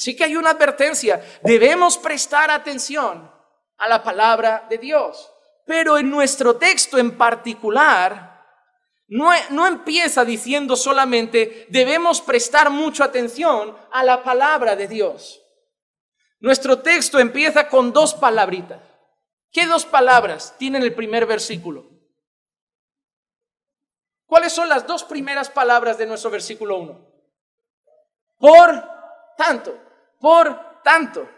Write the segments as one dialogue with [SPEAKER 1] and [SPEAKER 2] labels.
[SPEAKER 1] Así que hay una advertencia. Debemos prestar atención a la palabra de Dios. Pero en nuestro texto en particular, no empieza diciendo solamente debemos prestar mucha atención a la palabra de Dios. Nuestro texto empieza con dos palabritas. ¿Qué dos palabras tiene el primer versículo? ¿Cuáles son las dos primeras palabras de nuestro versículo 1? Por tanto, por tanto.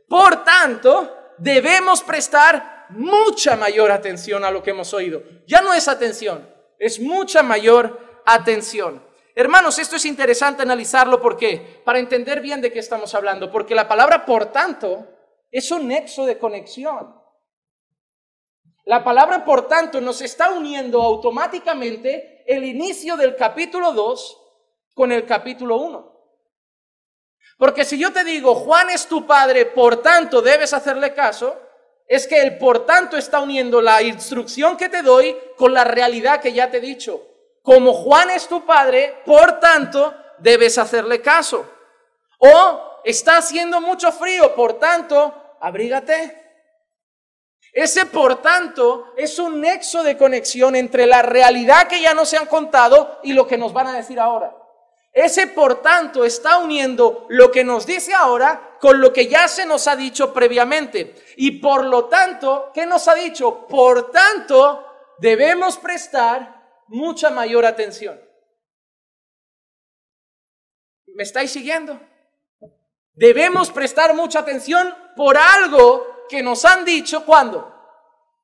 [SPEAKER 1] Por tanto, debemos prestar mucha mayor atención a lo que hemos oído. Ya no es atención, es mucha mayor atención. Hermanos, esto es interesante analizarlo. ¿Por qué? Para entender bien de qué estamos hablando. Porque la palabra por tanto es un nexo de conexión. La palabra por tanto nos está uniendo automáticamente el inicio del capítulo 2 con el capítulo 1. Porque si yo te digo, Juan es tu padre, por tanto debes hacerle caso, es que el por tanto está uniendo la instrucción que te doy con la realidad que ya te he dicho. Como Juan es tu padre, por tanto debes hacerle caso. O está haciendo mucho frío, por tanto, abrígate. Ese por tanto es un nexo de conexión entre la realidad que ya nos han contado y lo que nos van a decir ahora. Ese por tanto está uniendo lo que nos dice ahora con lo que ya se nos ha dicho previamente. Y por lo tanto, ¿qué nos ha dicho? Por tanto, debemos prestar mucha mayor atención. ¿Me estáis siguiendo? Debemos prestar mucha atención por algo que nos han dicho. ¿Cuándo?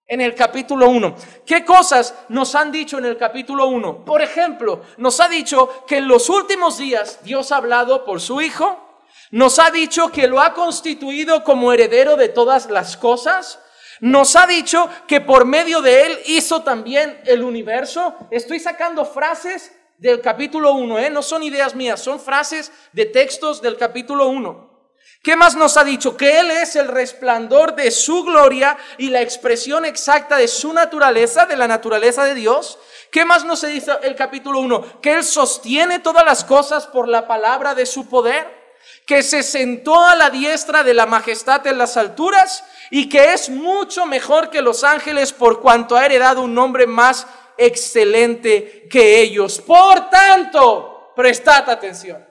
[SPEAKER 1] En el capítulo 1. ¿Qué cosas nos han dicho en el capítulo 1? Por ejemplo, nos ha dicho que en los últimos días Dios ha hablado por su Hijo. Nos ha dicho que lo ha constituido como heredero de todas las cosas. Nos ha dicho que por medio de Él hizo también el universo. Estoy sacando frases del capítulo 1, no son ideas mías, son frases de textos del capítulo 1. ¿Qué más nos ha dicho? Que Él es el resplandor de su gloria y la expresión exacta de su naturaleza, de la naturaleza de Dios. ¿Qué más nos dice el capítulo 1? Que Él sostiene todas las cosas por la palabra de su poder, que se sentó a la diestra de la majestad en las alturas y que es mucho mejor que los ángeles por cuanto ha heredado un nombre más excelente que ellos. Por tanto, prestad atención.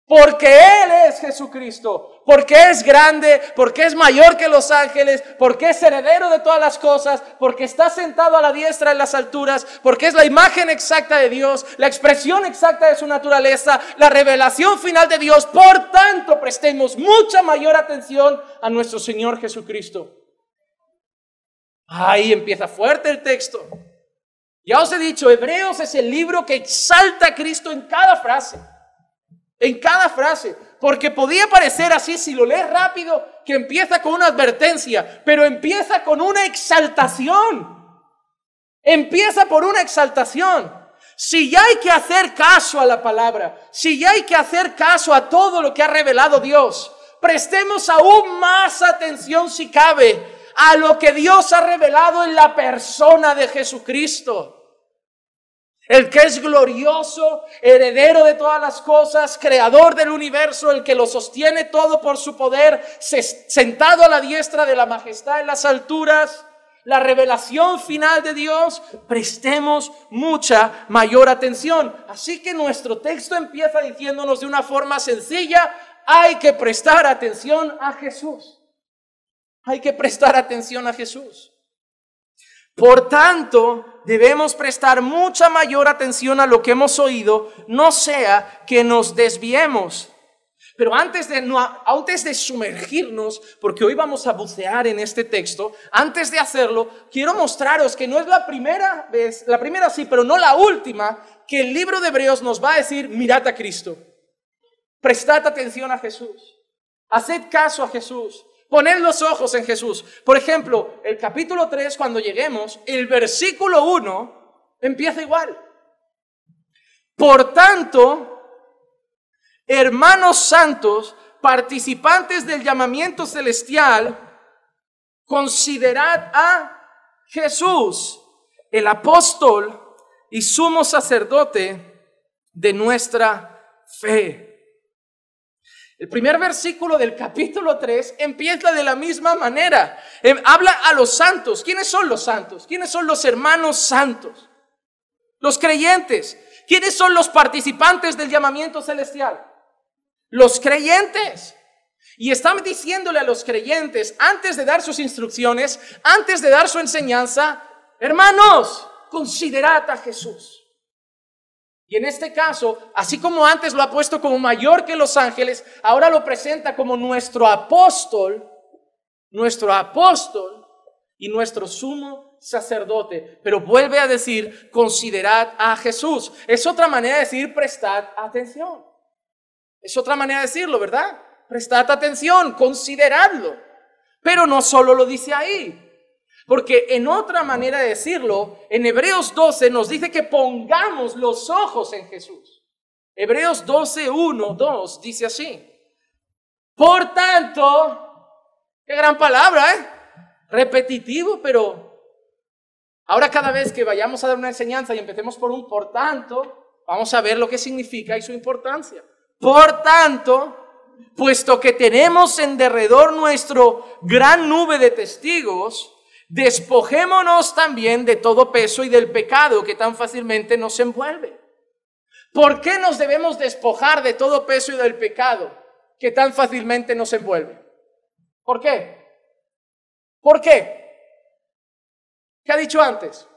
[SPEAKER 1] Porque Él es Jesucristo, porque es grande, porque es mayor que los ángeles, porque es heredero de todas las cosas, porque está sentado a la diestra en las alturas, porque es la imagen exacta de Dios, la expresión exacta de su naturaleza, la revelación final de Dios. Por tanto, prestemos mucha mayor atención a nuestro Señor Jesucristo. Ahí empieza fuerte el texto. Ya os he dicho, Hebreos es el libro que exalta a Cristo en cada frase. En cada frase, porque podía parecer así si lo lees rápido, que empieza con una advertencia, pero empieza con una exaltación. Empieza por una exaltación. Si ya hay que hacer caso a la palabra, si ya hay que hacer caso a todo lo que ha revelado Dios, prestemos aún más atención si cabe a lo que Dios ha revelado en la persona de Jesucristo. El que es glorioso, heredero de todas las cosas, creador del universo, el que lo sostiene todo por su poder, sentado a la diestra de la majestad en las alturas, la revelación final de Dios. Prestemos mucha mayor atención. Así que nuestro texto empieza diciéndonos de una forma sencilla: hay que prestar atención a Jesús. Hay que prestar atención a Jesús. Por tanto, debemos prestar mucha mayor atención a lo que hemos oído, no sea que nos desviemos. Pero antes de sumergirnos, porque hoy vamos a bucear en este texto, antes de hacerlo, quiero mostraros que no es la primera vez, la primera sí, pero no la última, que el libro de Hebreos nos va a decir: mirad a Cristo, prestad atención a Jesús, haced caso a Jesús. Poned los ojos en Jesús. Por ejemplo, el capítulo 3, cuando lleguemos, el versículo 1 empieza igual. Por tanto, hermanos santos, participantes del llamamiento celestial, considerad a Jesús, el apóstol y sumo sacerdote de nuestra fe. El primer versículo del capítulo 3 empieza de la misma manera. Habla a los santos. ¿Quiénes son los santos? ¿Quiénes son los hermanos santos? Los creyentes. ¿Quiénes son los participantes del llamamiento celestial? Los creyentes. Y está diciéndole a los creyentes, antes de dar sus instrucciones, antes de dar su enseñanza, hermanos, considerad a Jesús. Y en este caso, así como antes lo ha puesto como mayor que los ángeles, ahora lo presenta como nuestro apóstol y nuestro sumo sacerdote. Pero vuelve a decir, considerad a Jesús. Es otra manera de decir, prestad atención. Es otra manera de decirlo, ¿verdad? Prestad atención, consideradlo. Pero no solo lo dice ahí. Porque en otra manera de decirlo, en Hebreos 12 nos dice que pongamos los ojos en Jesús. Hebreos 12, 1, 2 dice así. Por tanto, qué gran palabra, repetitivo, pero ahora cada vez que vayamos a dar una enseñanza y empecemos por un por tanto, vamos a ver lo que significa y su importancia. Por tanto, puesto que tenemos en derredor nuestro gran nube de testigos, despojémonos también de todo peso y del pecado que tan fácilmente nos envuelve. ¿Por qué nos debemos despojar de todo peso y del pecado que tan fácilmente nos envuelve? ¿Por qué? ¿Por qué? ¿Qué ha dicho antes?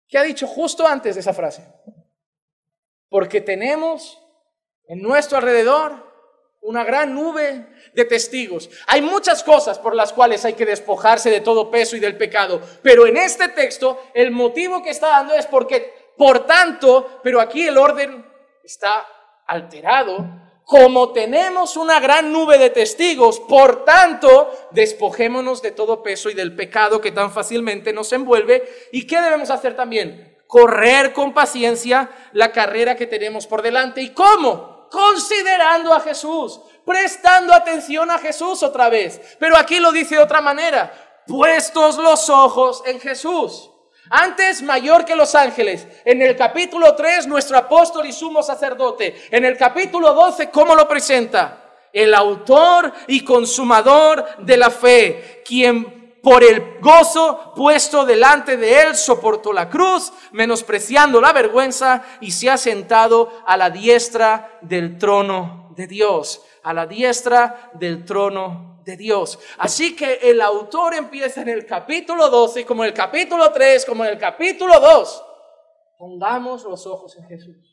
[SPEAKER 1] ¿Qué ha dicho justo antes de esa frase? Porque tenemos en nuestro alrededor una gran nube de testigos. Hay muchas cosas por las cuales hay que despojarse de todo peso y del pecado, pero en este texto el motivo que está dando es porque, por tanto, pero aquí el orden está alterado, como tenemos una gran nube de testigos, por tanto, despojémonos de todo peso y del pecado que tan fácilmente nos envuelve. ¿Y qué debemos hacer también? Correr con paciencia la carrera que tenemos por delante. ¿Y cómo? Considerando a Jesús, prestando atención a Jesús otra vez. Pero aquí lo dice de otra manera, puestos los ojos en Jesús. Antes mayor que los ángeles. En el capítulo 3, nuestro apóstol y sumo sacerdote. En el capítulo 12, ¿cómo lo presenta? El autor y consumador de la fe, quien por el gozo puesto delante de él soportó la cruz, menospreciando la vergüenza, y se ha sentado a la diestra del trono de Dios. A la diestra del trono de Dios. Así que el autor empieza en el capítulo 12, como en el capítulo 3, como en el capítulo 2. Pongamos los ojos en Jesús.